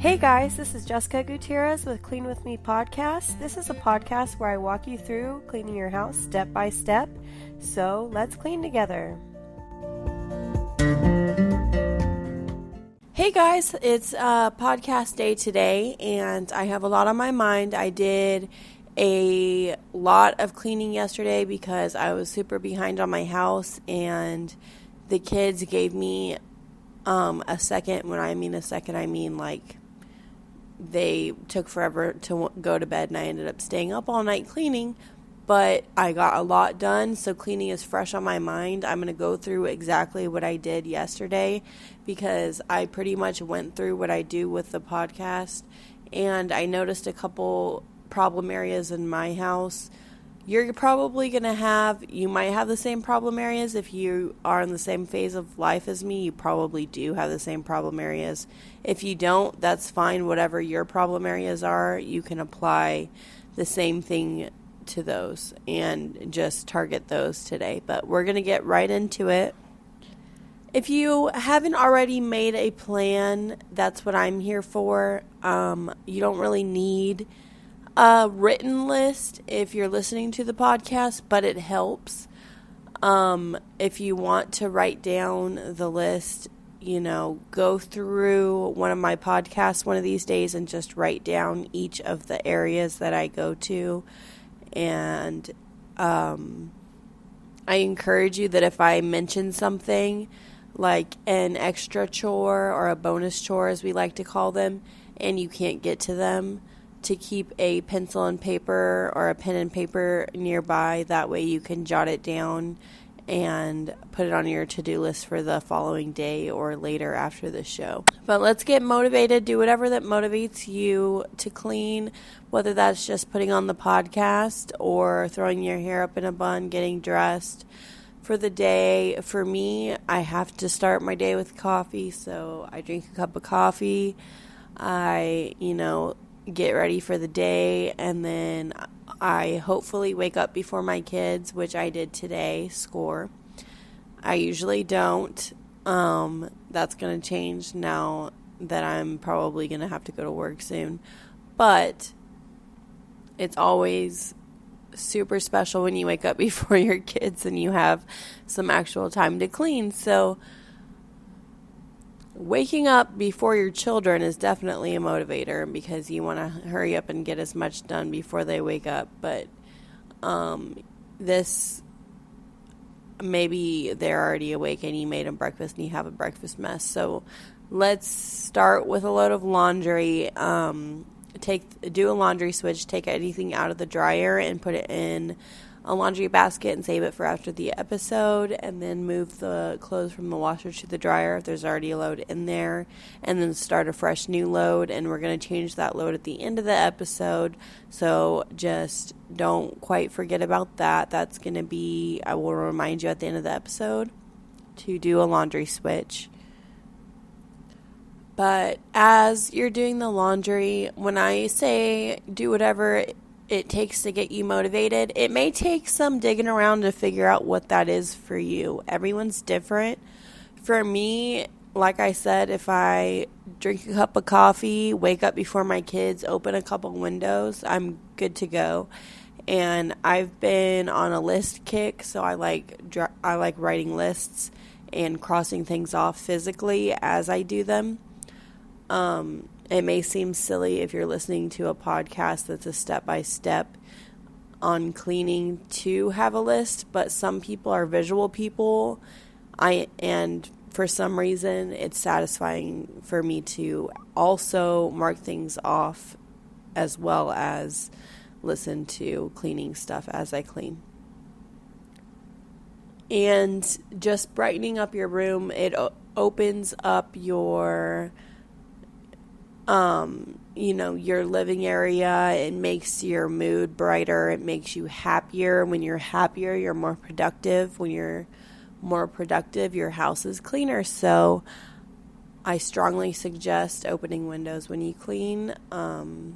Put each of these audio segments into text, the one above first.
Hey guys, this is Jessica Gutierrez with Clean With Me podcast. This is a podcast where I walk you through cleaning your house step by step. So let's clean together. Hey guys, it's podcast day today and I have a lot on my mind. I did a lot of cleaning yesterday because I was super behind on my house and the kids gave me a second. When I mean a second, I mean like they took forever to go to bed and I ended up staying up all night cleaning, but I got a lot done, so cleaning is fresh on my mind. I'm going to go through exactly what I did yesterday because I pretty much went through what I do with the podcast, and I noticed a couple problem areas in my house. You're probably going to you might have the same problem areas. If you are in the same phase of life as me, you probably do have the same problem areas. If you don't, that's fine. Whatever your problem areas are, you can apply the same thing to those and just target those today. But we're going to get right into it. If you haven't already made a plan, that's what I'm here for. You don't really need a written list if you're listening to the podcast, but it helps. If you want to write down the list, go through one of my podcasts one of these days and just write down each of the areas that I go to. And I encourage you that if I mention something like an extra chore or a bonus chore, as we like to call them, and you can't get to them, to keep a pencil and paper or a pen and paper nearby. That way you can jot it down and put it on your to-do list for the following day or later after the show. But let's get motivated. Do whatever that motivates you to clean, whether that's just putting on the podcast or throwing your hair up in a bun, getting dressed for the day. For me, I have to start my day with coffee, so I drink a cup of coffee. I, get ready for the day, and then I hopefully wake up before my kids, which I did today. Score. I usually don't. That's going to change now that I'm probably going to have to go to work soon. But it's always super special when you wake up before your kids and you have some actual time to clean. So waking up before your children is definitely a motivator because you want to hurry up and get as much done before they wake up. But this, maybe they're already awake and you made them breakfast and you have a breakfast mess. So let's start with a load of laundry. Do a laundry switch. Take anything out of the dryer and put it in a laundry basket and save it for after the episode, and then move the clothes from the washer to the dryer if there's already a load in there, and then start a fresh new load. And we're going to change that load at the end of the episode, so just don't quite forget about that. That's going to be, I will remind you at the end of the episode to do a laundry switch. But as you're doing the laundry, when I say do whatever it takes to get you motivated, it may take some digging around to figure out what that is for you. Everyone's different. For me, like I said, if I drink a cup of coffee, wake up before my kids, open a couple windows, I'm good to go. And I've been on a list kick, so I like writing lists and crossing things off physically as I do them. It may seem silly if you're listening to a podcast that's a step-by-step on cleaning to have a list, but some people are visual people, and for some reason it's satisfying for me to also mark things off as well as listen to cleaning stuff as I clean. And just brightening up your room, it opens up your your living area. It makes your mood brighter. It makes you happier. When you're happier, you're more productive. When you're more productive, your house is cleaner. So I strongly suggest opening windows when you clean. And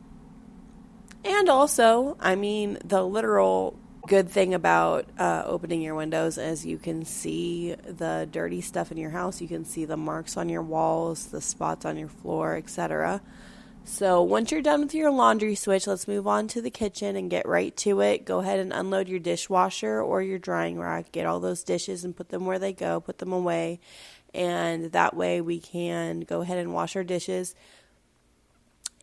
also, the literal good thing about opening your windows is you can see the dirty stuff in your house. You can see the marks on your walls, the spots on your floor, etc. So once you're done with your laundry switch, let's move on to the kitchen and get right to it. Go ahead and unload your dishwasher or your drying rack. Get all those dishes and put them where they go. Put them away. And that way we can go ahead and wash our dishes.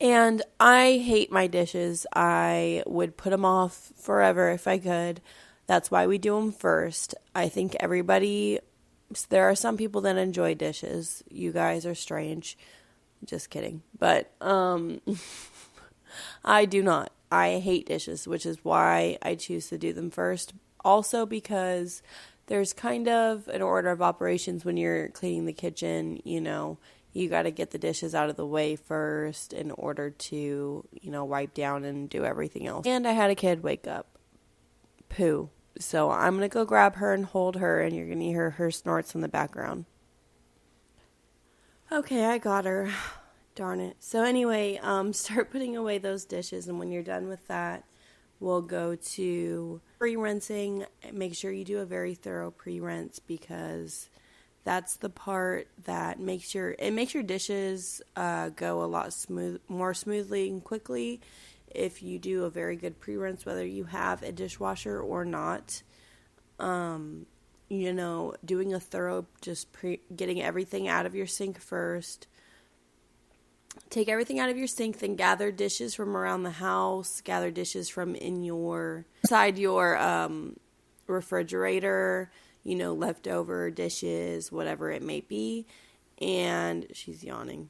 And I hate my dishes. I would put them off forever if I could. That's why we do them first. I think there are some people that enjoy dishes. You guys are strange. Just kidding. But I do not. I hate dishes, which is why I choose to do them first. Also because there's kind of an order of operations when you're cleaning the kitchen. You got to get the dishes out of the way first in order to, wipe down and do everything else. And I had a kid wake up. Poo. So I'm going to go grab her and hold her, and you're going to hear her snorts in the background. Okay, I got her. Darn it. So anyway, start putting away those dishes, and when you're done with that, we'll go to pre-rinsing. Make sure you do a very thorough pre-rinse because that's the part that makes your dishes go a lot more smoothly and quickly if you do a very good pre-rinse, whether you have a dishwasher or not. Doing a thorough, getting everything out of your sink first. Take everything out of your sink, then gather dishes from around the house, gather dishes from inside your refrigerator, leftover dishes, whatever it may be. And she's yawning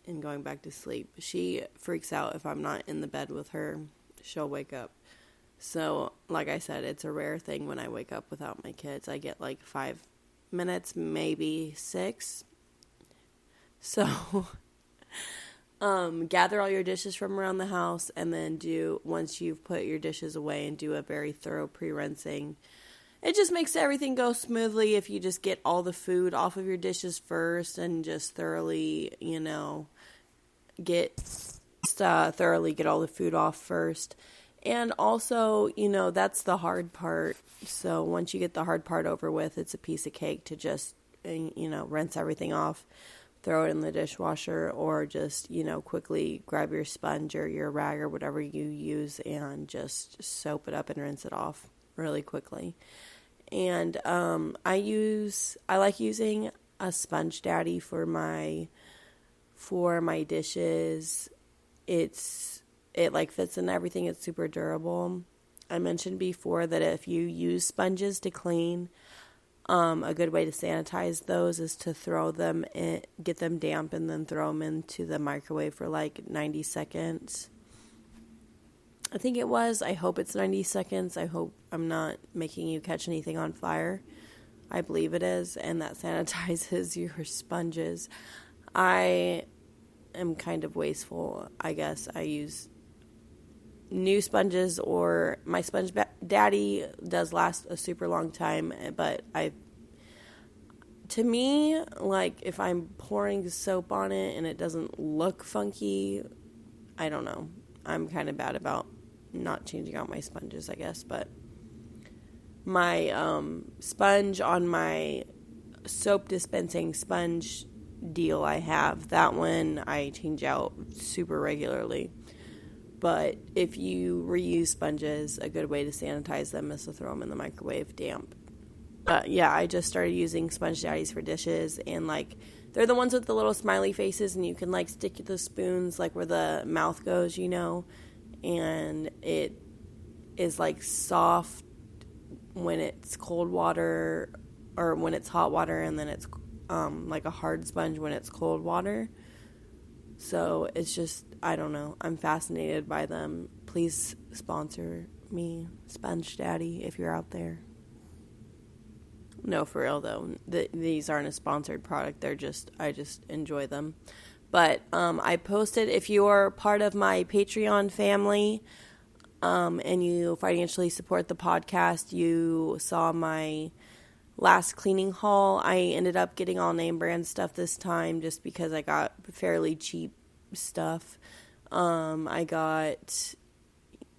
and going back to sleep. She freaks out if I'm not in the bed with her. She'll wake up. So, like I said, it's a rare thing when I wake up without my kids. I get like 5 minutes, maybe 6. So, gather all your dishes from around the house, and then once you've put your dishes away, and do a very thorough pre-rinsing. It just makes everything go smoothly if you just get all the food off of your dishes first and just thoroughly, thoroughly get all the food off first. And also, that's the hard part. So once you get the hard part over with, it's a piece of cake to just, rinse everything off, throw it in the dishwasher, or just, quickly grab your sponge or your rag or whatever you use and just soap it up and rinse it off really quickly. And I like using a Sponge Daddy for my dishes. It fits in everything. It's super durable. I mentioned before that if you use sponges to clean, a good way to sanitize those is to throw them in, get them damp, and then throw them into the microwave for like 90 seconds. I think it was. I hope it's 90 seconds. I hope I'm not making you catch anything on fire. I believe it is, and that sanitizes your sponges. I am kind of wasteful, I guess. I use new sponges, or my Sponge Daddy does last a super long time, but to me, like, if I'm pouring soap on it and it doesn't look funky, I don't know. I'm kind of bad about not changing out my sponges, I guess, but my sponge on my soap dispensing sponge deal I have, that one I change out super regularly. But if you reuse sponges, a good way to sanitize them is to throw them in the microwave damp. Yeah, I just started using Sponge Daddies for dishes, and like, they're the ones with the little smiley faces, and you can like stick the spoons like where the mouth goes, and it is like soft when it's cold water, or when it's hot water, and then it's like a hard sponge when it's cold water. So it's just, I don't know, I'm fascinated by them. Please sponsor me, Sponge Daddy, if you're out there. No, for real though, these aren't a sponsored product. I just enjoy them. But I posted, if you're part of my Patreon family, and you financially support the podcast, you saw my last cleaning haul. I ended up getting all name brand stuff this time just because I got fairly cheap stuff. I got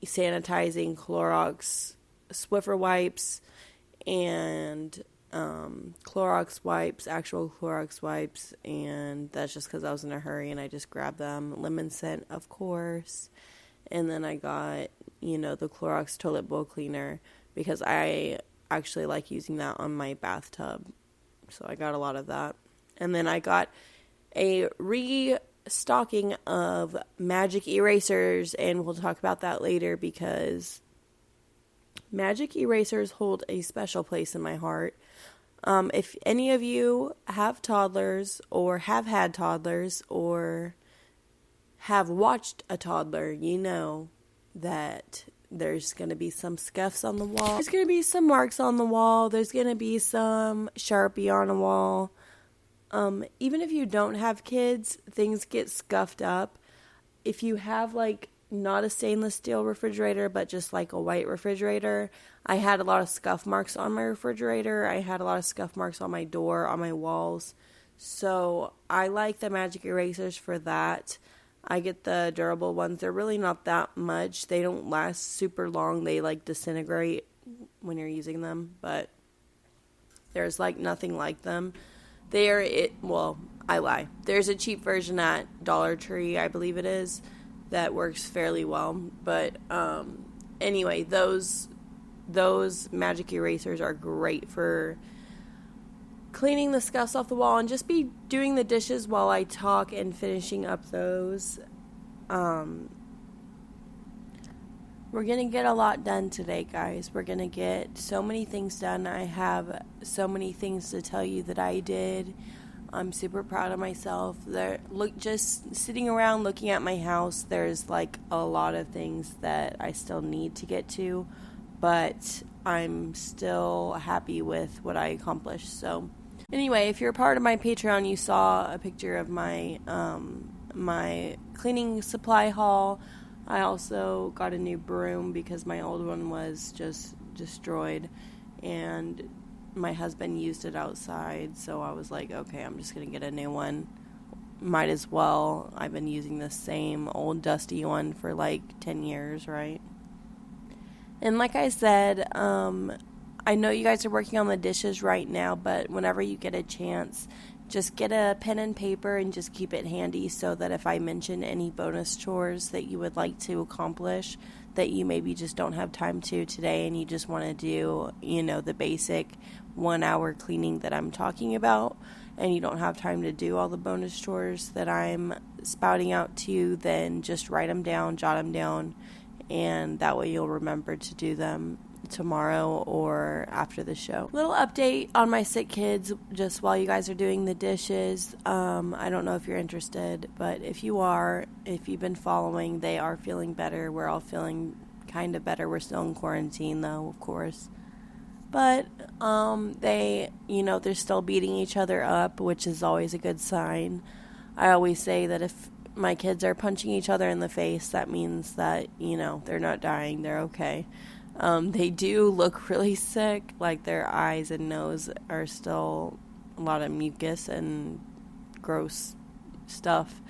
sanitizing Clorox Swiffer wipes and Clorox wipes, actual Clorox wipes, and that's just because I was in a hurry and I just grabbed them. Lemon scent, of course. And then I got, the Clorox toilet bowl cleaner because I actually like using that on my bathtub. So I got a lot of that. And then I got a restocking of magic erasers, and we'll talk about that later because magic erasers hold a special place in my heart. If any of you have toddlers or have had toddlers or have watched a toddler, you know that there's going to be some scuffs on the wall. There's going to be some marks on the wall. There's going to be some Sharpie on the wall. Even if you don't have kids, things get scuffed up. If you have not a stainless steel refrigerator, but just like a white refrigerator, I had a lot of scuff marks on my refrigerator. I had a lot of scuff marks on my door, on my walls. So I like the magic erasers for that. I get the durable ones. They're really not that much. They don't last super long. They disintegrate when you're using them, but there's nothing like them. I lie. There's a cheap version at Dollar Tree, I believe it is, that works fairly well. But anyway, those magic erasers are great for cleaning the scuffs off the wall and just be doing the dishes while I talk and finishing up those. We're going to get a lot done today, guys. We're going to get so many things done. I have so many things to tell you that I did. I'm super proud of myself. Just sitting around looking at my house, there's a lot of things that I still need to get to, but I'm still happy with what I accomplished. So anyway, if you're a part of my Patreon, you saw a picture of my my cleaning supply haul. I also got a new broom because my old one was just destroyed, and my husband used it outside, so I was like, okay, I'm just going to get a new one. Might as well. I've been using the same old dusty one for 10 years, right? And like I said, I know you guys are working on the dishes right now, but whenever you get a chance, just get a pen and paper and just keep it handy so that if I mention any bonus chores that you would like to accomplish that you maybe just don't have time to today and you just want to do, the basic 1 hour cleaning that I'm talking about, and you don't have time to do all the bonus chores that I'm spouting out to you, then just write them down, jot them down, and that way you'll remember to do them tomorrow or after the show. Little update on my sick kids just while you guys are doing the dishes. I don't know if you're interested, but if you are, if you've been following, they are feeling better. We're all feeling kind of better. We're still in quarantine though, of course. But they're still beating each other up, which is always a good sign. I always say that if my kids are punching each other in the face, that means that, they're not dying, they're okay. They do look really sick, their eyes and nose are still a lot of mucus and gross stuff,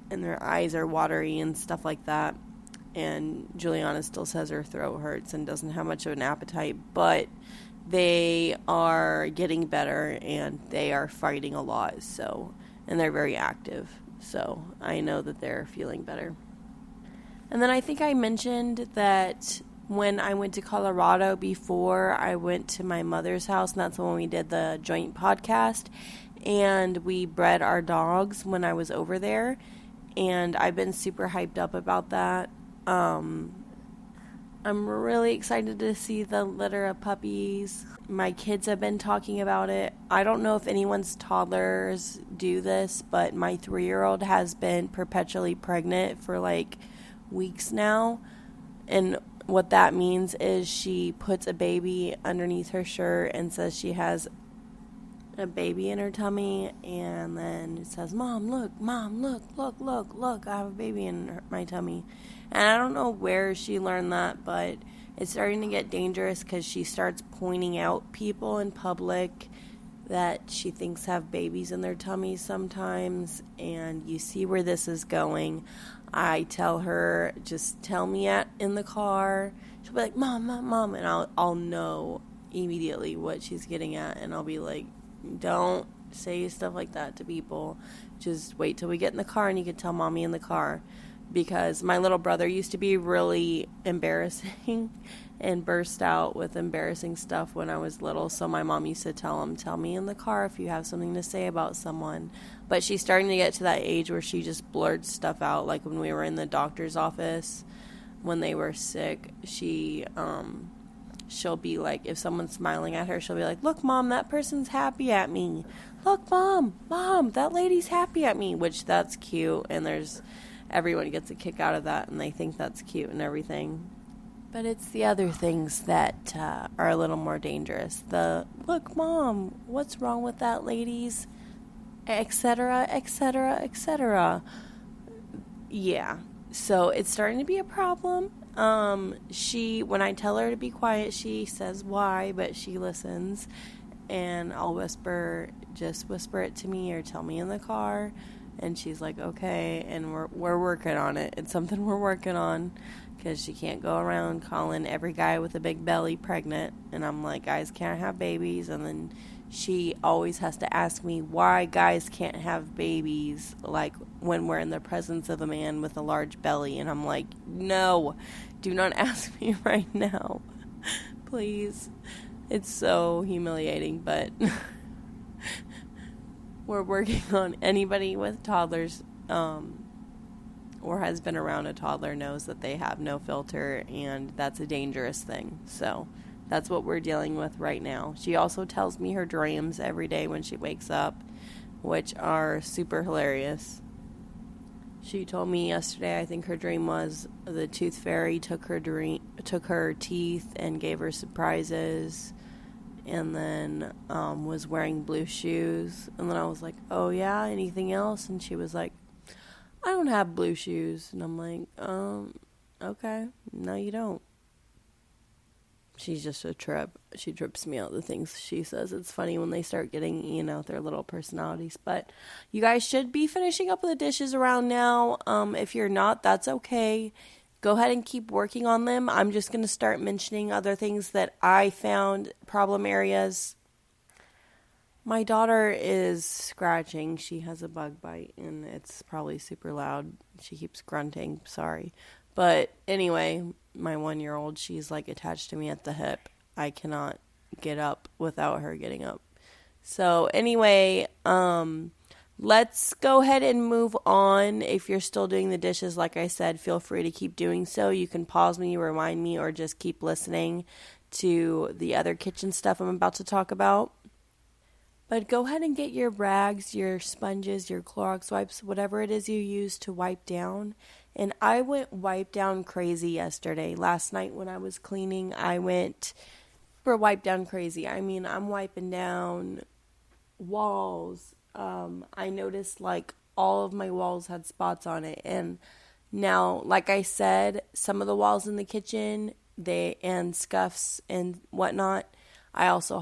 and their eyes are watery and stuff like that. And Juliana still says her throat hurts and doesn't have much of an appetite, but they are getting better and they are fighting a lot, and they're very active, so I know that they're feeling better. And then I think I mentioned that when I went to Colorado before I went to my mother's house, and that's when we did the joint podcast, and we bred our dogs when I was over there, and I've been super hyped up about that. I'm really excited to see the litter of puppies. My kids have been talking about it. I don't know if anyone's toddlers do this, but my 3-year-old has been perpetually pregnant for weeks now, and what that means is she puts a baby underneath her shirt and says she has a baby in her tummy, and then it says, Mom, look, I have a baby in my tummy. And I don't know where she learned that, but it's starting to get dangerous because she starts pointing out people in public that she thinks have babies in their tummies sometimes, and you see where this is going. I tell her, just tell me in the car. She'll be like, Mom, and I'll know, immediately what she's getting at, and I'll be like, don't say stuff like that to people. Just wait till we get in the car and you can tell mommy in the car. Because my little brother used to be really embarrassing and burst out with embarrassing stuff when I was little. So my mom used to tell him, tell me in the car if you have something to say about someone. But she's starting to get to that age where she just blurts stuff out. Like when we were in the doctor's office, when they were sick, she'll be like, if someone's smiling at her, she'll be like, look, Mom, that person's happy at me. Look, Mom, that lady's happy at me. Which that's cute, and everyone gets a kick out of that, and they think that's cute and everything. But it's the other things that are a little more dangerous. The, look, Mom, what's wrong with that lady's, etc., etc., etc. Yeah, so it's starting to be a problem. When I tell her to be quiet, she says why, but she listens, and I'll just whisper it to me or tell me in the car, and she's like, okay, and we're working on it. It's something we're working on, because she can't go around calling every guy with a big belly pregnant, and I'm like, guys can't have babies, and then she always has to ask me why guys can't have babies, like when we're in the presence of a man with a large belly, and I'm like, no, do not ask me right now, please. It's so humiliating, but we're working on. Anybody with toddlers or has been around a toddler knows that they have no filter, and that's a dangerous thing. So that's what we're dealing with right now. She also tells me her dreams every day when she wakes up, which are super hilarious. She told me yesterday, I think her dream was the tooth fairy took her teeth and gave her surprises, and then was wearing blue shoes. And then I was like, oh yeah, anything else? And she was like, I don't have blue shoes. And I'm like, okay, no you don't. She's just a trip. She trips me out, the things she says. It's funny when they start getting, their little personalities. But you guys should be finishing up the dishes around now. If you're not, that's okay. Go ahead and keep working on them. I'm just going to start mentioning other things that I found problem areas. My daughter is scratching. She has a bug bite, and it's probably super loud. She keeps grunting. Sorry. But anyway, my 1-year-old, she's like attached to me at the hip. I cannot get up without her getting up. So anyway, let's go ahead and move on. If you're still doing the dishes, like I said, feel free to keep doing so. You can pause me, remind me, or just keep listening to the other kitchen stuff I'm about to talk about. But go ahead and get your rags, your sponges, your Clorox wipes, whatever it is you use to wipe down. And I went wipe down crazy yesterday. Last night when I was cleaning, I went for wipe down crazy. I mean, I'm wiping down walls. I noticed like all of my walls had spots on it. And now, like I said, some of the walls in the kitchen, and scuffs and whatnot, I also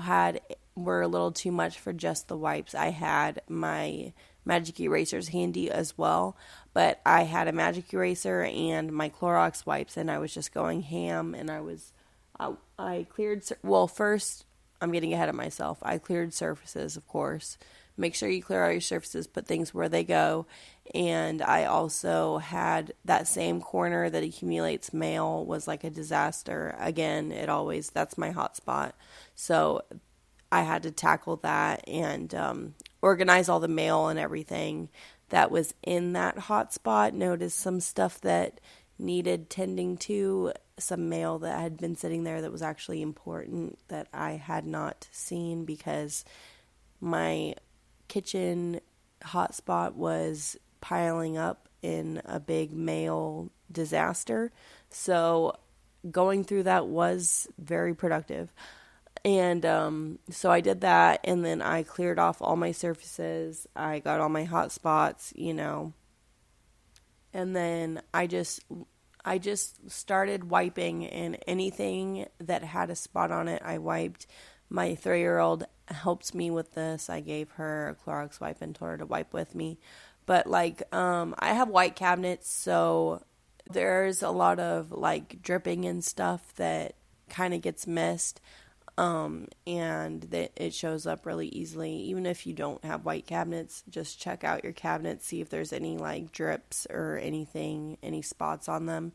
were a little too much for just the wipes. I had my magic erasers handy as well, but I had a magic eraser and my Clorox wipes, and I was just going ham, and I cleared, first, I'm getting ahead of myself. I cleared surfaces, of course. Make sure you clear all your surfaces, put things where they go, and I also had that same corner that accumulates mail was like a disaster. Again, that's my hot spot. So I had to tackle that and organize all the mail and everything that was in that hot spot. Noticed some stuff that needed tending to, some mail that had been sitting there that was actually important that I had not seen because my kitchen hot spot was piling up in a big mail disaster. So going through that was very productive. And so I did that, and then I cleared off all my surfaces. I got all my hot spots, and then I just started wiping, and anything that had a spot on it, I wiped. My 3-year-old helped me with this. I gave her a Clorox wipe and told her to wipe with me. But I have white cabinets, so there's a lot of dripping and stuff that kind of gets missed. and that it shows up really easily. Even if you don't have white cabinets, just check out your cabinets, see if there's any like drips or anything, any spots on them.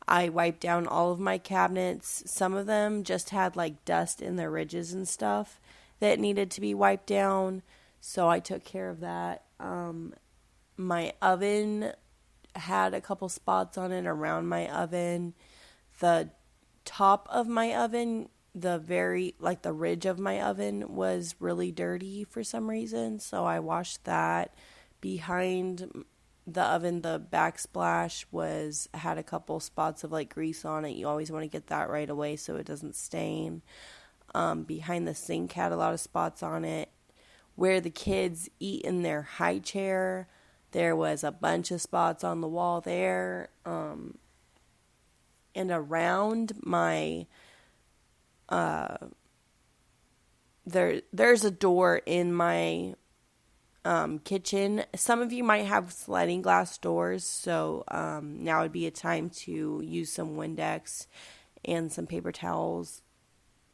I wiped down all of my cabinets. Some of them just had like dust in the ridges and stuff that needed to be wiped down, so I took care of that. My oven had a couple spots on it around my oven. The top of my oven, the ridge of my oven was really dirty for some reason, so I washed that. Behind the oven, the backsplash had a couple spots of like grease on it. You always want to get that right away so it doesn't stain. Behind the sink had a lot of spots on it. Where the kids eat in their high chair, there was a bunch of spots on the wall there. And around my there's a door in my kitchen. Some of you might have sliding glass doors, so now would be a time to use some Windex and some paper towels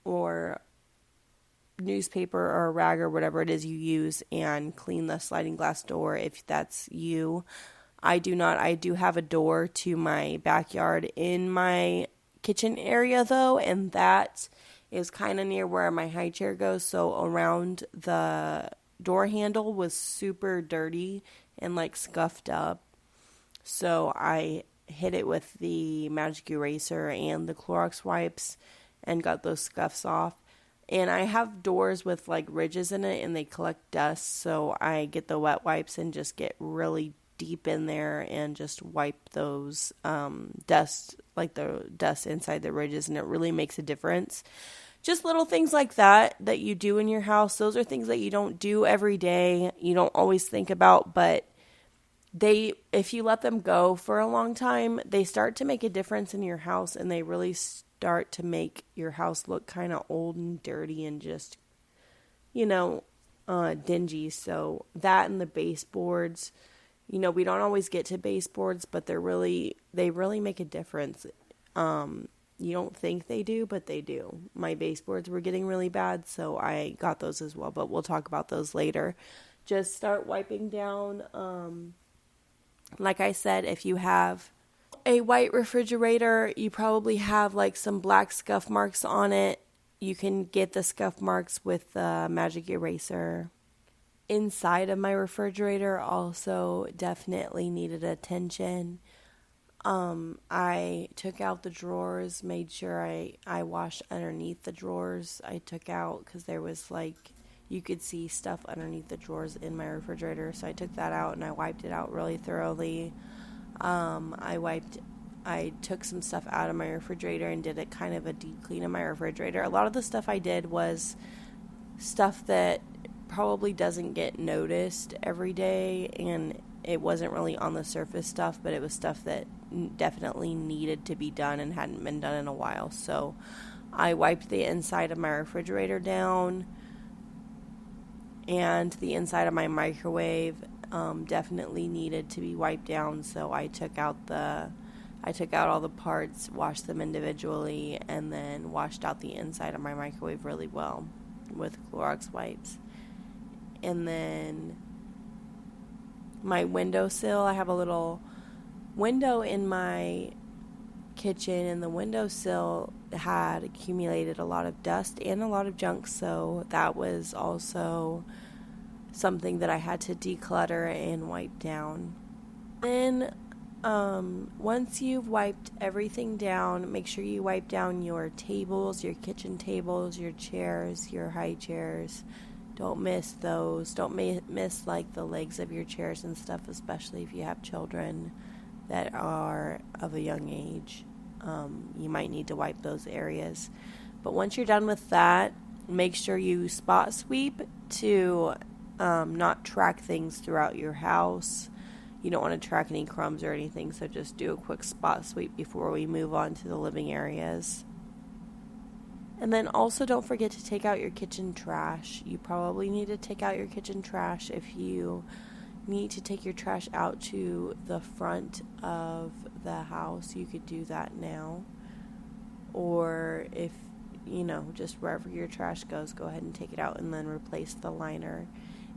or newspaper or a rag or whatever it is you use and clean the sliding glass door if that's you. I do not. I do have a door to my backyard in my kitchen area though, and that is kind of near where my high chair goes, so around the door handle was super dirty and like scuffed up. So I hit it with the magic eraser and the Clorox wipes and got those scuffs off. And I have doors with like ridges in it and they collect dust, so I get the wet wipes and just get really deep in there and just wipe those dust, like the dust inside the ridges, and it really makes a difference. Just little things like that you do in your house. Those are things that you don't do every day, you don't always think about, but if you let them go for a long time, they start to make a difference in your house, and they really start to make your house look kind of old and dirty and just, dingy. So that and the baseboards, we don't always get to baseboards, but they really make a difference. You don't think they do, but they do. My baseboards were getting really bad, so I got those as well, but we'll talk about those later. Just start wiping down. Like I said, if you have a white refrigerator, you probably have like some black scuff marks on it. You can get the scuff marks with the magic eraser. Inside of my refrigerator also definitely needed attention. I took out the drawers, made sure I washed underneath the drawers. I took out because there was you could see stuff underneath the drawers in my refrigerator, so I took that out and I wiped it out really thoroughly. I took some stuff out of my refrigerator and did a kind of a deep clean of my refrigerator. A lot of the stuff I did was stuff that probably doesn't get noticed every day, and it wasn't really on the surface stuff, but it was stuff that definitely needed to be done and hadn't been done in a while. So I wiped the inside of my refrigerator down, and the inside of my microwave definitely needed to be wiped down. So I took out all the parts, washed them individually, and then washed out the inside of my microwave really well with Clorox wipes. And then my windowsill, I have a little window in my kitchen, and the windowsill had accumulated a lot of dust and a lot of junk, so that was also something that I had to declutter and wipe down. Then once you've wiped everything down, make sure you wipe down your tables, your kitchen tables, your chairs, your high chairs. Don't miss those. Don't miss like the legs of your chairs and stuff, especially if you have children that are of a young age. You might need to wipe those areas. But once you're done with that, make sure you spot sweep to not track things throughout your house. You don't want to track any crumbs or anything, so just do a quick spot sweep before we move on to the living areas. And then also don't forget to take out your kitchen trash. You probably need to take out your kitchen trash. If you need to take your trash out to the front of the house, you could do that now. Or if just wherever your trash goes, go ahead and take it out and then replace the liner.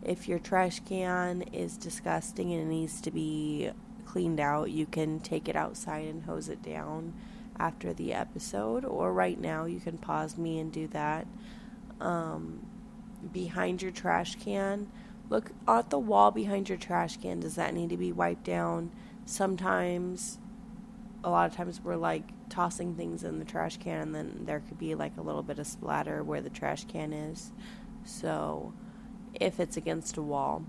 If your trash can is disgusting and it needs to be cleaned out, you can take it outside and hose it down after the episode, or right now you can pause me and do that. Behind your trash can, look at the wall behind your trash can. Does that need to be wiped down? Sometimes, a lot of times we're like tossing things in the trash can and then there could be like a little bit of splatter where the trash can is. So if it's against a wall,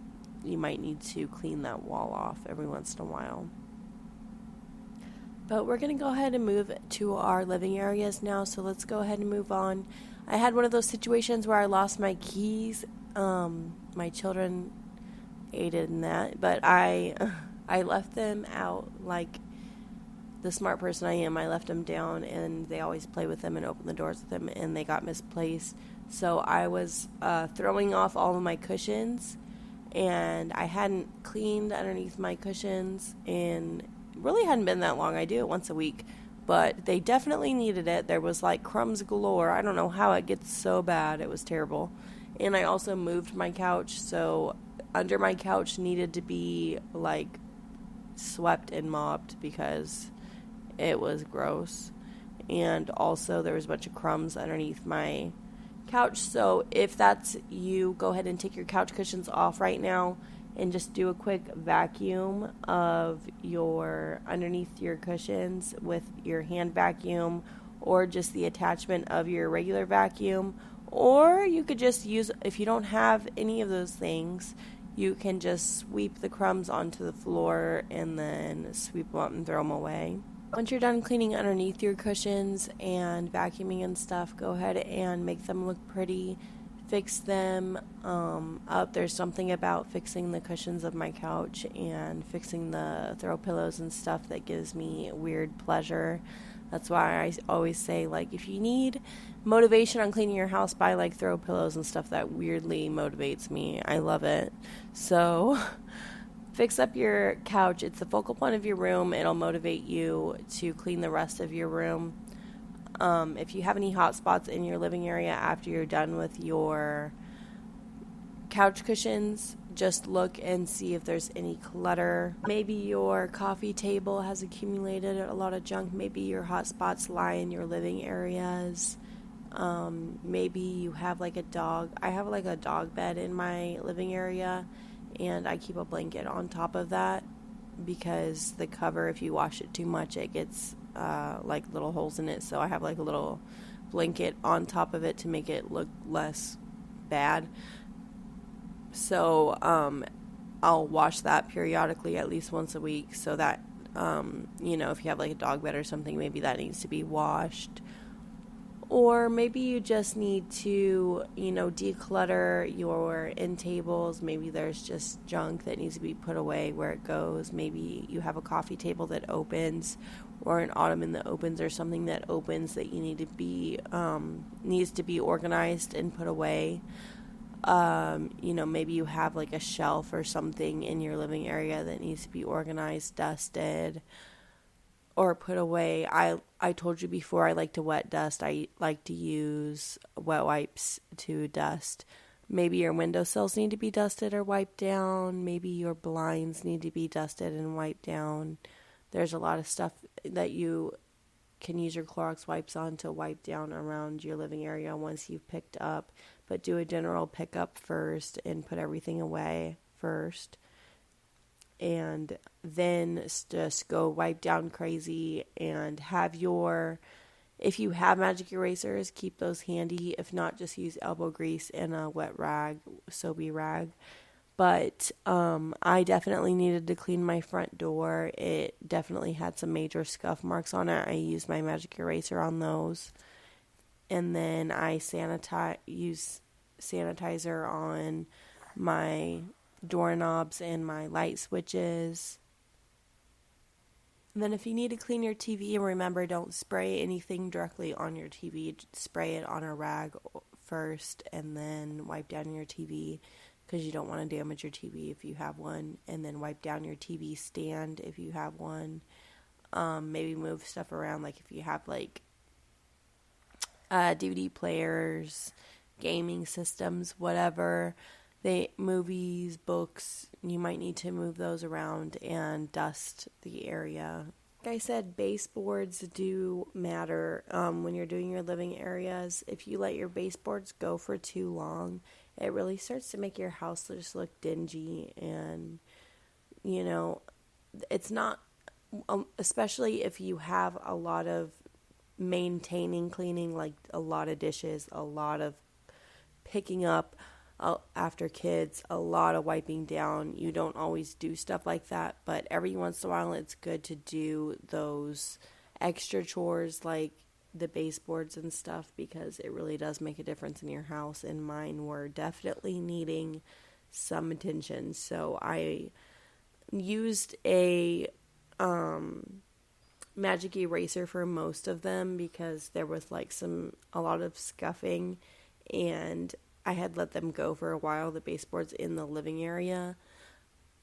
you might need to clean that wall off every once in a while. But we're going to go ahead and move to our living areas now, so let's go ahead and move on. I had one of those situations where I lost my keys. My children aided in that, but I left them out like the smart person I am. I left them down, and they always play with them and open the doors with them, and they got misplaced. So I was throwing off all of my cushions, and I hadn't cleaned underneath my cushions, and really hadn't been that long. I do it once a week, but they definitely needed it. There was like crumbs galore. I don't know how it gets so bad. It was terrible. And I also moved my couch, so under my couch needed to be like swept and mopped because it was gross. And also there was a bunch of crumbs underneath my couch. So if that's you, go ahead and take your couch cushions off right now and just do a quick vacuum of your underneath your cushions with your hand vacuum, or just the attachment of your regular vacuum. Or you could just use, if you don't have any of those things, you can just sweep the crumbs onto the floor and then sweep them up and throw them away. Once you're done cleaning underneath your cushions and vacuuming and stuff, go ahead and make them look pretty. Fix them up. There's something about fixing the cushions of my couch and fixing the throw pillows and stuff that gives me weird pleasure. That's why I always say, like, if you need motivation on cleaning your house, buy like throw pillows and stuff. That weirdly motivates me. I love it. So fix up your couch. It's the focal point of your room. It'll motivate you to clean the rest of your room. If you have any hot spots in your living area after you're done with your couch cushions, just look and see if there's any clutter. Maybe your coffee table has accumulated a lot of junk. Maybe your hot spots lie in your living areas. Maybe you have like a dog. I have like a dog bed in my living area, and I keep a blanket on top of that because the cover, if you wash it too much, it gets like little holes in it. So I have like a little blanket on top of it to make it look less bad. So I'll wash that periodically, at least once a week, so that if you have like a dog bed or something, maybe that needs to be washed. Or maybe you just need to, declutter your end tables. Maybe there's just junk that needs to be put away where it goes. Maybe you have a coffee table that opens, or an ottoman that opens, or something that opens that you need to be needs to be organized and put away. Maybe you have like a shelf or something in your living area that needs to be organized, dusted, or put away. I told you before, I like to wet dust. I like to use wet wipes to dust. Maybe your windowsills need to be dusted or wiped down. Maybe your blinds need to be dusted and wiped down. There's a lot of stuff that you can use your Clorox wipes on to wipe down around your living area once you've picked up. But do a general pickup first and put everything away first. And then just go wipe down crazy, and if you have magic erasers, keep those handy. If not, just use elbow grease and a wet rag, soapy rag. But I definitely needed to clean my front door. It definitely had some major scuff marks on it. I used my magic eraser on those. And then I use sanitizer on my doorknobs and my light switches. And then if you need to clean your TV, remember, don't spray anything directly on your TV. Spray it on a rag first and then wipe down your TV, because you don't want to damage your TV if you have one. And then wipe down your TV stand if you have one. Maybe move stuff around, like if you have like DVD players, gaming systems, whatever. Movies, books, you might need to move those around and dust the area. Like I said, baseboards do matter when you're doing your living areas. If you let your baseboards go for too long, it really starts to make your house just look dingy. And, it's not, especially if you have a lot of maintaining, cleaning, like a lot of dishes, a lot of picking up after kids, a lot of wiping down. You don't always do stuff like that, but every once in a while it's good to do those extra chores like the baseboards and stuff, because it really does make a difference in your house. And mine were definitely needing some attention, so I used a magic eraser for most of them, because there was a lot of scuffing, and I had let them go for a while, the baseboards in the living area.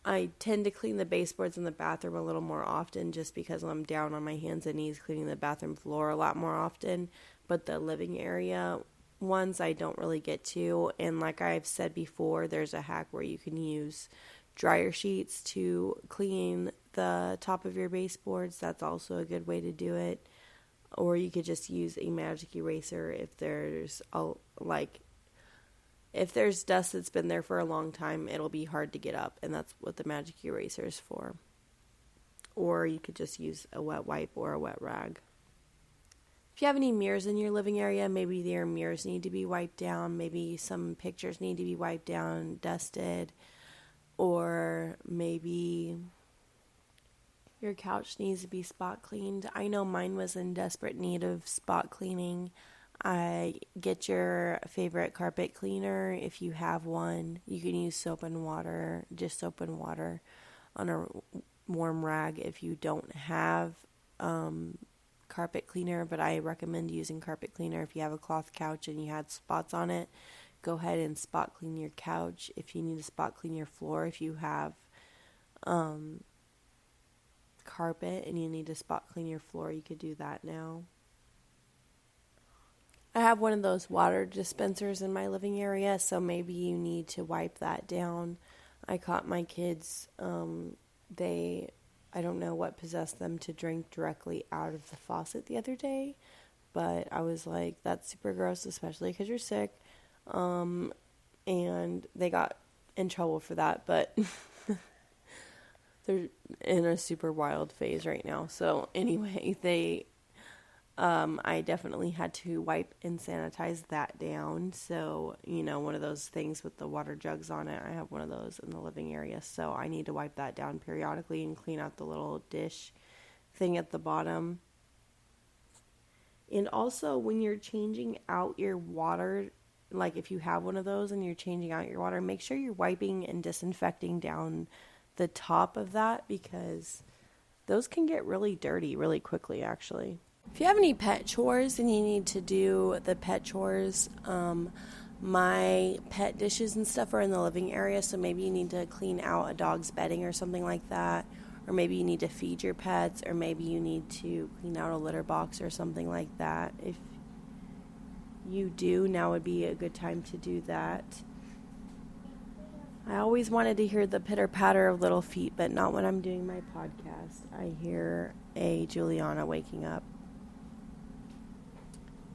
I tend to clean the baseboards in the bathroom a little more often, just because I'm down on my hands and knees cleaning the bathroom floor a lot more often. But the living area ones I don't really get to. And like I've said before, there's a hack where you can use dryer sheets to clean the top of your baseboards. That's also a good way to do it. Or you could just use a magic eraser if there's if there's dust that's been there for a long time, it'll be hard to get up, and that's what the magic eraser is for. Or you could just use a wet wipe or a wet rag. If you have any mirrors in your living area, maybe your mirrors need to be wiped down, maybe some pictures need to be wiped down, dusted, or maybe your couch needs to be spot cleaned. I know mine was in desperate need of spot cleaning. Get your favorite carpet cleaner if you have one. You can use soap and water, just soap and water on a warm rag if you don't have carpet cleaner, but I recommend using carpet cleaner if you have a cloth couch and you had spots on it. Go ahead and spot clean your couch. If you need to spot clean your floor, if you have carpet and you need to spot clean your floor, you could do that now. I have one of those water dispensers in my living area, so maybe you need to wipe that down. I caught my kids, I don't know what possessed them to drink directly out of the faucet the other day, but I was like, that's super gross, especially because you're sick, and they got in trouble for that, but they're in a super wild phase right now. So anyway, I definitely had to wipe and sanitize that down. So, one of those things with the water jugs on it, I have one of those in the living area. So I need to wipe that down periodically and clean out the little dish thing at the bottom. And also when you're changing out your water, like if you have one of those and you're changing out your water, make sure you're wiping and disinfecting down the top of that, because those can get really dirty really quickly, actually. If you have any pet chores and you need to do the pet chores, my pet dishes and stuff are in the living area, so maybe you need to clean out a dog's bedding or something like that, or maybe you need to feed your pets, or maybe you need to clean out a litter box or something like that. If you do, now would be a good time to do that. I always wanted to hear the pitter-patter of little feet, but not when I'm doing my podcast. I hear a Juliana waking up.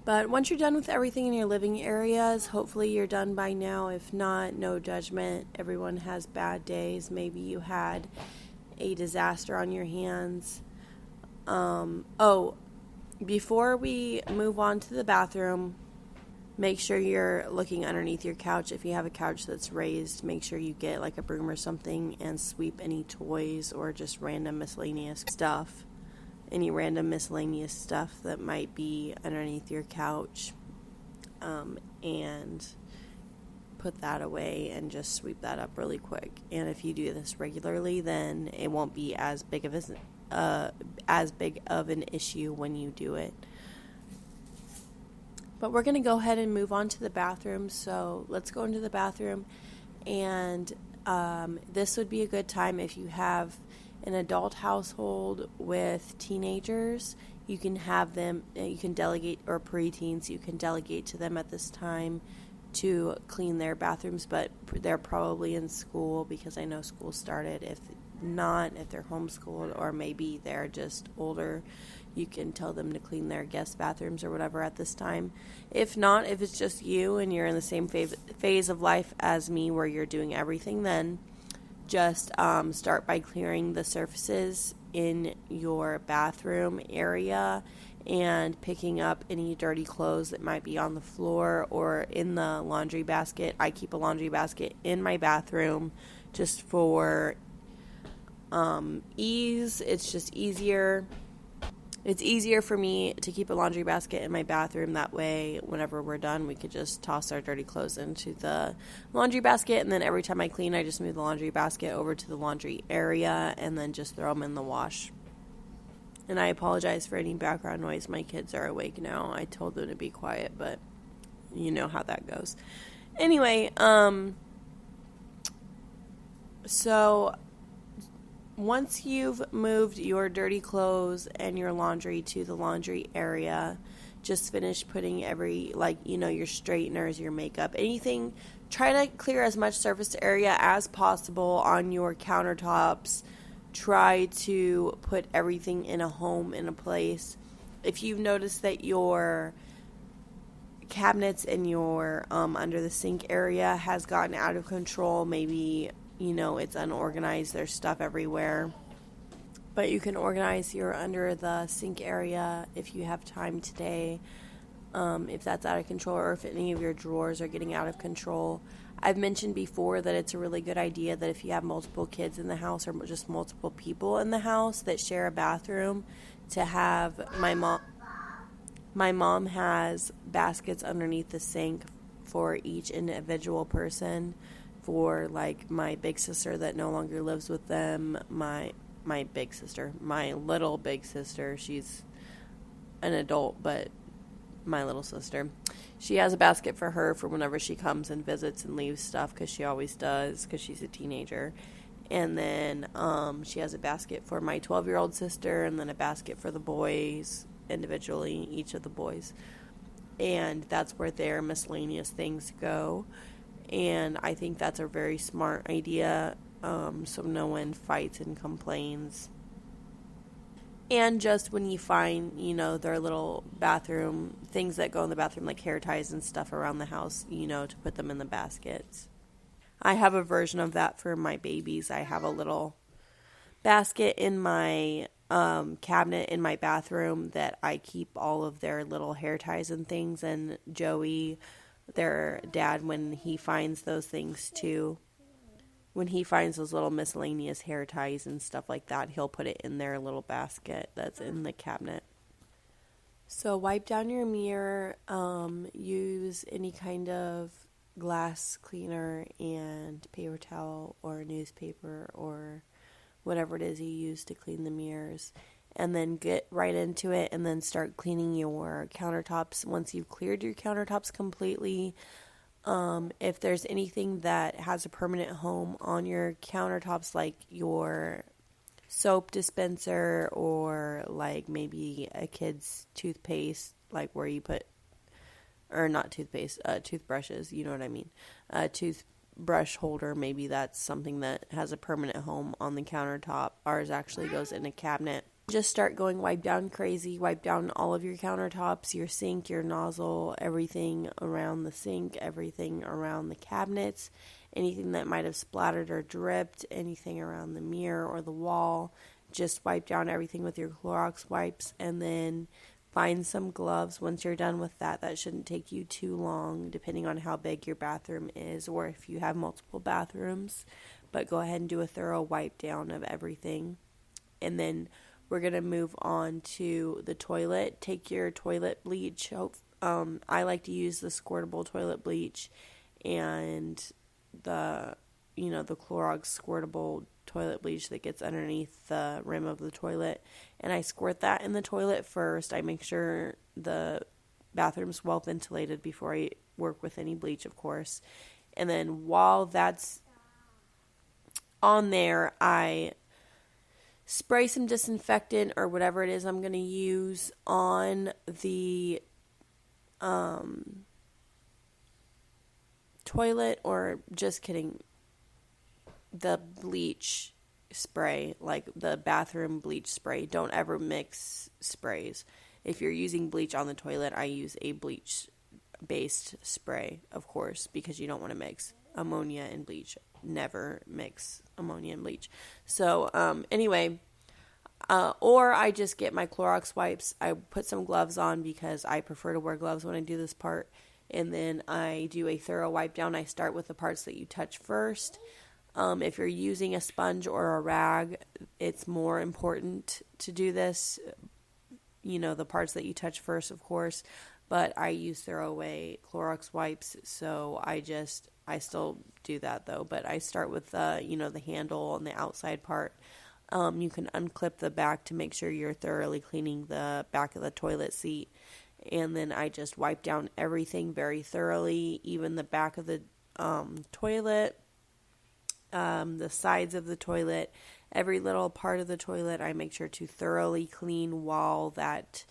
But once you're done with everything in your living areas, hopefully you're done by now. If not, no judgment. Everyone has bad days. Maybe you had a disaster on your hands. Before we move on to the bathroom, make sure you're looking underneath your couch. If you have a couch that's raised, make sure you get like a broom or something and sweep any toys or just random miscellaneous stuff. Any random miscellaneous stuff that might be underneath your couch, and put that away and just sweep that up really quick. And if you do this regularly, then it won't be as big of an issue when you do it. But we're going to go ahead and move on to the bathroom. So let's go into the bathroom, and this would be a good time if you have an adult household with teenagers, you can have them, you can delegate, or preteens, you can delegate to them at this time to clean their bathrooms, but they're probably in school because I know school started. If not, if they're homeschooled or maybe they're just older, you can tell them to clean their guest bathrooms or whatever at this time. If not, if it's just you and you're in the same phase of life as me where you're doing everything, then just start by clearing the surfaces in your bathroom area and picking up any dirty clothes that might be on the floor or in the laundry basket. I keep a laundry basket in my bathroom just for ease. It's just easier. It's easier for me to keep a laundry basket in my bathroom. That way, whenever we're done, we could just toss our dirty clothes into the laundry basket. And then every time I clean, I just move the laundry basket over to the laundry area and then just throw them in the wash. And I apologize for any background noise. My kids are awake now. I told them to be quiet, but you know how that goes. Anyway, so once you've moved your dirty clothes and your laundry to the laundry area, just finish putting your straighteners, your makeup, anything. Try to clear as much surface area as possible on your countertops. Try to put everything in a place. If you've noticed that your cabinets in your under the sink area has gotten out of control, maybe it's unorganized, there's stuff everywhere, but you can organize your under the sink area if you have time today, if that's out of control, or if any of your drawers are getting out of control. I've mentioned before that it's a really good idea that if you have multiple kids in the house or just multiple people in the house that share a bathroom, to have my mom has baskets underneath the sink for each individual person. For my big sister that no longer lives with them, my little big sister, she's an adult, but my little sister, she has a basket for her for whenever she comes and visits and leaves stuff, because she always does, because she's a teenager. And then she has a basket for my 12-year-old sister, and then a basket for the boys individually, each of the boys. And that's where their miscellaneous things go. And I think that's a very smart idea, so no one fights and complains. And just when you find, their little bathroom, things that go in the bathroom, like hair ties and stuff around the house, to put them in the baskets. I have a version of that for my babies. I have a little basket in my cabinet in my bathroom that I keep all of their little hair ties and things. And Joey, their dad, when he finds those things too, when he finds those little miscellaneous hair ties and stuff like that, he'll put it in their little basket that's in the cabinet. So wipe down your mirror, use any kind of glass cleaner and paper towel or newspaper or whatever it is you use to clean the mirrors, and then get right into it and then start cleaning your countertops. Once you've cleared your countertops completely, if there's anything that has a permanent home on your countertops, like your soap dispenser or maybe a kid's toothpaste, where you put, or not toothpaste, toothbrushes, you know what I mean, a toothbrush holder, maybe that's something that has a permanent home on the countertop. Ours actually goes in a cabinet. Just start going wipe down crazy. Wipe down all of your countertops, your sink, your nozzle, everything around the sink, everything around the cabinets, anything that might have splattered or dripped, anything around the mirror or the wall. Just wipe down everything with your Clorox wipes, and then find some gloves. Once you're done with that, that shouldn't take you too long, depending on how big your bathroom is or if you have multiple bathrooms. But go ahead and do a thorough wipe down of everything. And then we're going to move on to the toilet. Take your toilet bleach. I like to use the squirtable toilet bleach and the Clorox squirtable toilet bleach that gets underneath the rim of the toilet. And I squirt that in the toilet first. I make sure the bathroom's well ventilated before I work with any bleach, of course. And then while that's on there, I spray some disinfectant or whatever it is I'm going to use on the toilet, or just kidding, the bleach spray, like the bathroom bleach spray. Don't ever mix sprays. If you're using bleach on the toilet, I use a bleach based spray, of course, because you don't want to mix ammonia and bleach. Never mix ammonia and bleach. So anyway, or I just get my Clorox wipes. I put some gloves on because I prefer to wear gloves when I do this part, and then I do a thorough wipe down. I start with the parts that you touch first. If you're using a sponge or a rag, it's more important to do this, the parts that you touch first, of course, but I use throwaway Clorox wipes, so I still do that though, but I start with the handle and the outside part. You can unclip the back to make sure you're thoroughly cleaning the back of the toilet seat, and then I just wipe down everything very thoroughly, even the back of the toilet, the sides of the toilet, every little part of the toilet. I make sure to thoroughly clean while that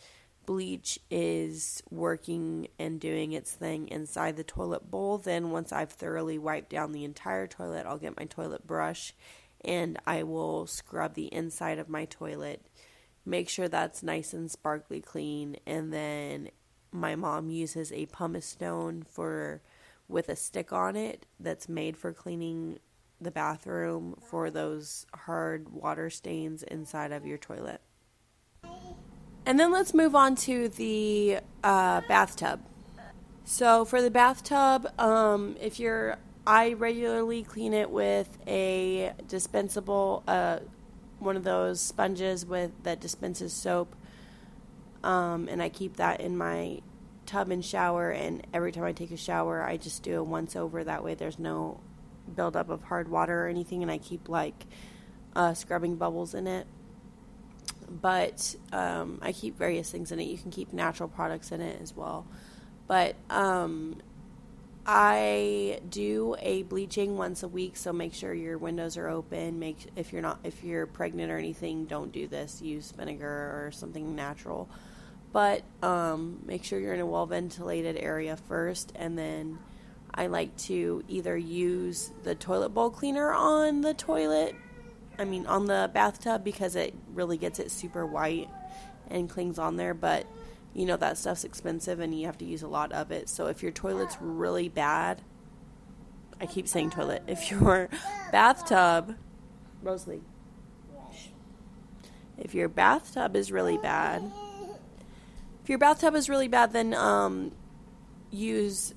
bleach is working and doing its thing inside the toilet bowl. Then once I've thoroughly wiped down the entire toilet, I'll get my toilet brush and I will scrub the inside of my toilet, make sure that's nice and sparkly clean. And then my mom uses a pumice stone with a stick on it that's made for cleaning the bathroom for those hard water stains inside of your toilet. And then let's move on to the bathtub. So for the bathtub, I regularly clean it with a dispensable, one of those sponges that dispenses soap, and I keep that in my tub and shower, and every time I take a shower, I just do a once over. That way there's no buildup of hard water or anything, and I keep scrubbing bubbles in it. But I keep various things in it. You can keep natural products in it as well. But I do a bleaching once a week, so make sure your windows are open. If you're pregnant or anything, don't do this. Use vinegar or something natural. But make sure you're in a well-ventilated area first, and then I like to either use the toilet bowl cleaner on the bathtub, because it really gets it super white and clings on there, but that stuff's expensive and you have to use a lot of it. So if your toilet's really bad, I keep saying toilet, if your bathtub, Rosalie, if your bathtub is really bad, then use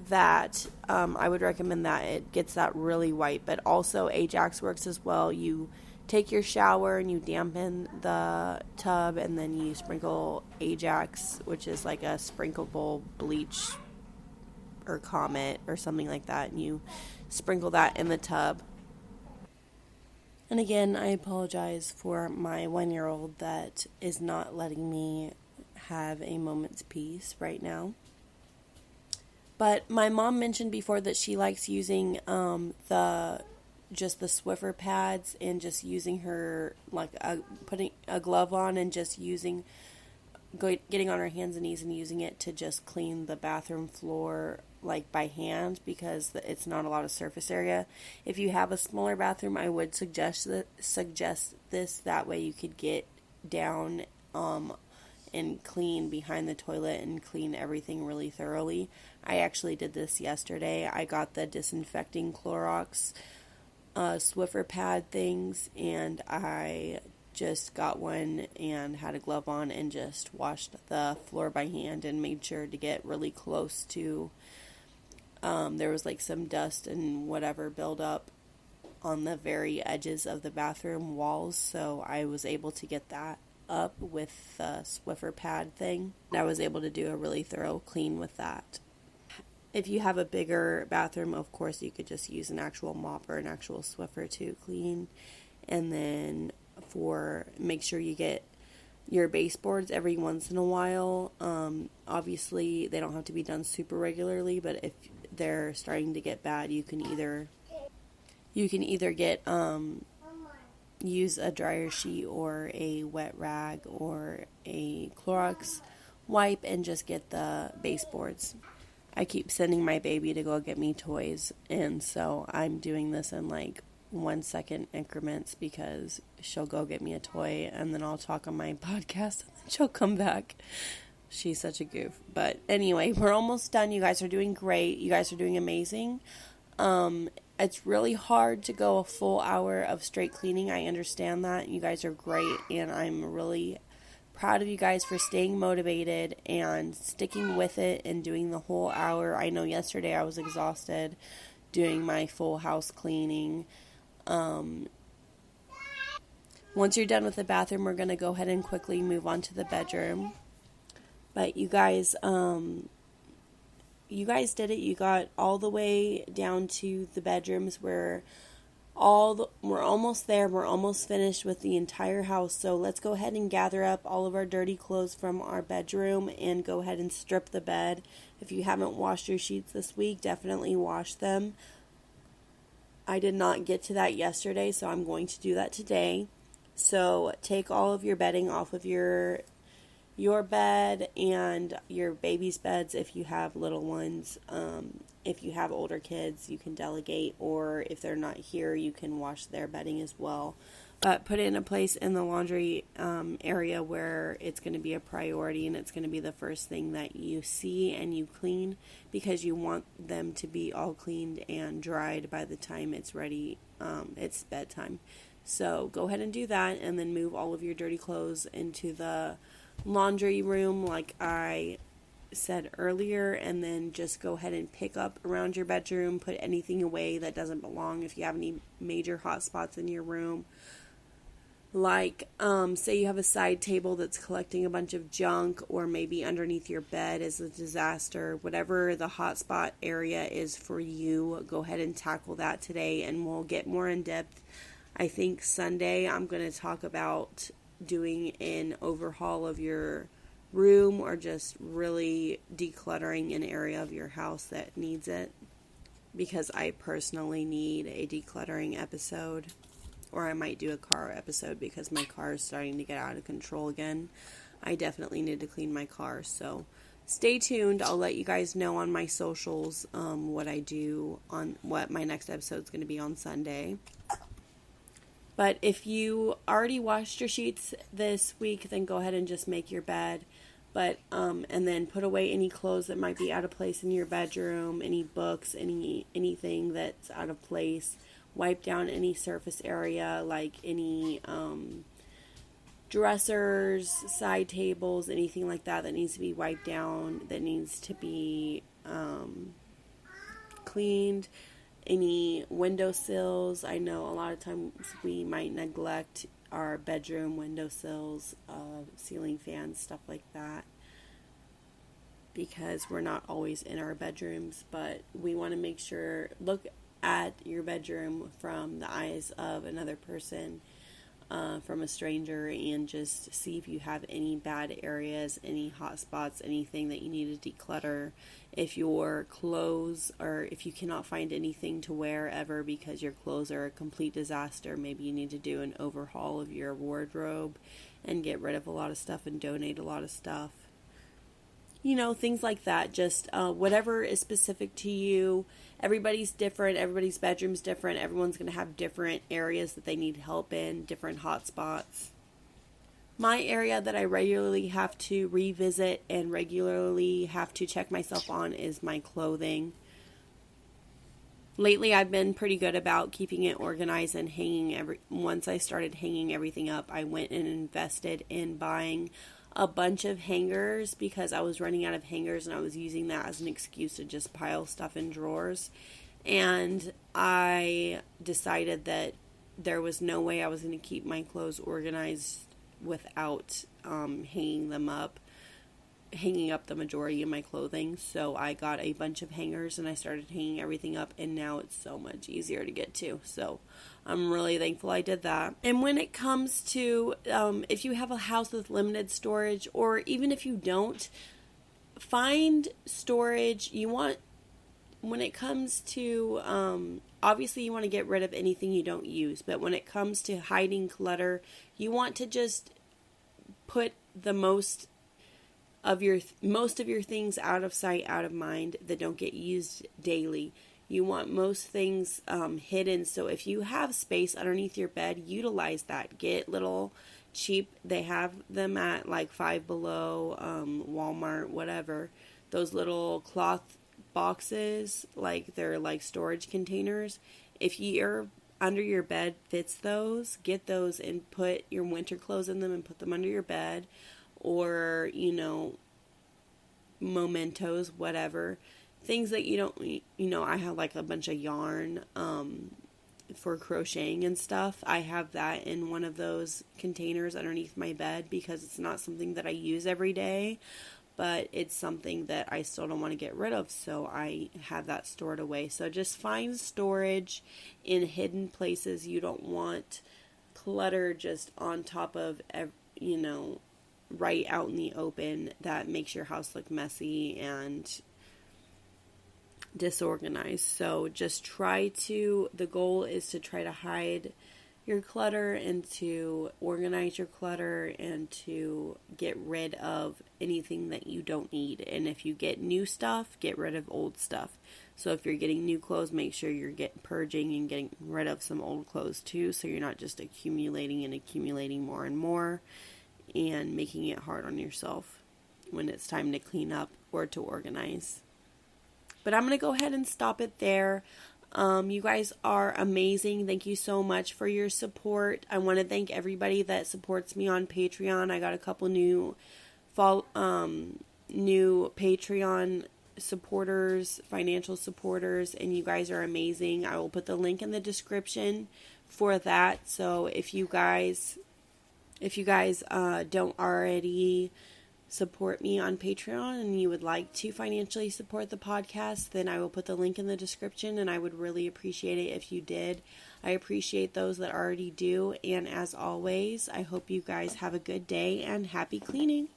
that. I would recommend that. It gets that really white, but also Ajax works as well. You take your shower and you dampen the tub, and then you sprinkle Ajax, which is like a sprinkleable bleach or Comet or something like that, and you sprinkle that in the tub. And again, I apologize for my 1-year-old that is not letting me have a moment's peace right now. But my mom mentioned before that she likes using the Swiffer pads, and just using her, putting a glove on and just getting on her hands and knees and using it to just clean the bathroom floor by hand, because it's not a lot of surface area. If you have a smaller bathroom, I would suggest this. That way you could get down and clean behind the toilet and clean everything really thoroughly. I actually did this yesterday. I got the disinfecting Clorox Swiffer pad things, and I just got one and had a glove on and just washed the floor by hand and made sure to get really close to, there was some dust and whatever build up on the very edges of the bathroom walls, so I was able to get that up with the Swiffer pad thing. And I was able to do a really thorough clean with that. If you have a bigger bathroom, of course, you could just use an actual mop or an actual Swiffer to clean. And then make sure you get your baseboards every once in a while. Obviously, they don't have to be done super regularly, but if they're starting to get bad, you can either get use a dryer sheet or a wet rag or a Clorox wipe and just get the baseboards. I keep sending my baby to go get me toys, and so I'm doing this in like 1 second increments because she'll go get me a toy and then I'll talk on my podcast and then she'll come back. She's such a goof. But anyway, we're almost done. You guys are doing great. You guys are doing amazing. It's really hard to go a full hour of straight cleaning. I understand that. You guys are great, and I'm really proud of you guys for staying motivated and sticking with it and doing the whole hour. I know yesterday I was exhausted doing my full house cleaning. Once you're done with the bathroom, we're going to go ahead and quickly move on to the bedroom. But you guys did it. You got all the way down to the bedrooms. We're almost there. We're almost finished with the entire house. So let's go ahead and gather up all of our dirty clothes from our bedroom and go ahead and strip the bed. If you haven't washed your sheets this week, definitely wash them. I did not get to that yesterday, so I'm going to do that today. So take all of your bedding off of your bed and your baby's beds if you have little ones. If you have older kids, you can delegate, or if they're not here, you can wash their bedding as well. But put it in a place in the laundry area where it's going to be a priority and it's going to be the first thing that you see and you clean, because you want them to be all cleaned and dried by the time it's ready. It's bedtime. So go ahead and do that, and then move all of your dirty clothes into the laundry room like I said earlier, and then just go ahead and pick up around your bedroom, put anything away that doesn't belong. If you have any major hot spots in your room, like say you have a side table that's collecting a bunch of junk, or maybe underneath your bed is a disaster, whatever the hot spot area is for you, go ahead and tackle that today, and we'll get more in depth. I think Sunday I'm going to talk about doing an overhaul of your room, or just really decluttering an area of your house that needs it, because I personally need a decluttering episode, or I might do a car episode because my car is starting to get out of control again. I definitely need to clean my car, so stay tuned. I'll let you guys know on my socials what I do, on what my next episode is going to be on Sunday. But if you already washed your sheets this week, then go ahead and just make your bed. But and then put away any clothes that might be out of place in your bedroom, any books, anything that's out of place. Wipe down any surface area, like any dressers, side tables, anything like that needs to be wiped down, that needs to be cleaned. Any windowsills. I know a lot of times we might neglect our bedroom windowsills, ceiling fans, stuff like that, because we're not always in our bedrooms. But we want to make sure, look at your bedroom from the eyes of another person, from a stranger, and just see if you have any bad areas, any hot spots, anything that you need to declutter. If your clothes, or if you cannot find anything to wear ever because your clothes are a complete disaster, maybe you need to do an overhaul of your wardrobe and get rid of a lot of stuff and donate a lot of stuff. You know, things like that. Just whatever is specific to you. Everybody's different. Everybody's bedroom's different. Everyone's going to have different areas that they need help in, different hot spots. My area that I regularly have to revisit and regularly have to check myself on is my clothing. Lately, I've been pretty good about keeping it organized and hanging once I started hanging everything up, I went and invested in buying a bunch of hangers, because I was running out of hangers and I was using that as an excuse to just pile stuff in drawers. And I decided that there was no way I was going to keep my clothes organized without hanging up the majority of my clothing. So I got a bunch of hangers and I started hanging everything up, and now it's so much easier to get to. So I'm really thankful I did that. And when it comes to if you have a house with limited storage, or even if you don't, find storage. You want, when it comes to obviously you want to get rid of anything you don't use, but when it comes to hiding clutter, you want to just put the most of your things out of sight, out of mind, that don't get used daily. You want most things hidden. So if you have space underneath your bed, utilize that. Get little cheap, they have them at like Five Below, Walmart, whatever. Those little cloth boxes, like they're like storage containers. If your under your bed fits those, get those and put your winter clothes in them and put them under your bed. Or, mementos, whatever. Things that you don't, I have like a bunch of yarn for crocheting and stuff. I have that in one of those containers underneath my bed because it's not something that I use every day, but it's something that I still don't want to get rid of, so I have that stored away. So just find storage in hidden places. You don't want clutter just on top of, right out in the open. That makes your house look messy and disorganized. So just the goal is to try to hide your clutter and to organize your clutter and to get rid of anything that you don't need. And if you get new stuff, get rid of old stuff. So if you're getting new clothes, make sure you're purging and getting rid of some old clothes too, so you're not just accumulating and accumulating more and more and making it hard on yourself when it's time to clean up or to organize. But I'm going to go ahead and stop it there. You guys are amazing. Thank you so much for your support. I want to thank everybody that supports me on Patreon. I got a couple new Patreon supporters, financial supporters, and you guys are amazing. I will put the link in the description for that. So if you guys don't already support me on Patreon and you would like to financially support the podcast, then I will put the link in the description, and I would really appreciate it if you did. I appreciate those that already do, and as always, I hope you guys have a good day and happy cleaning.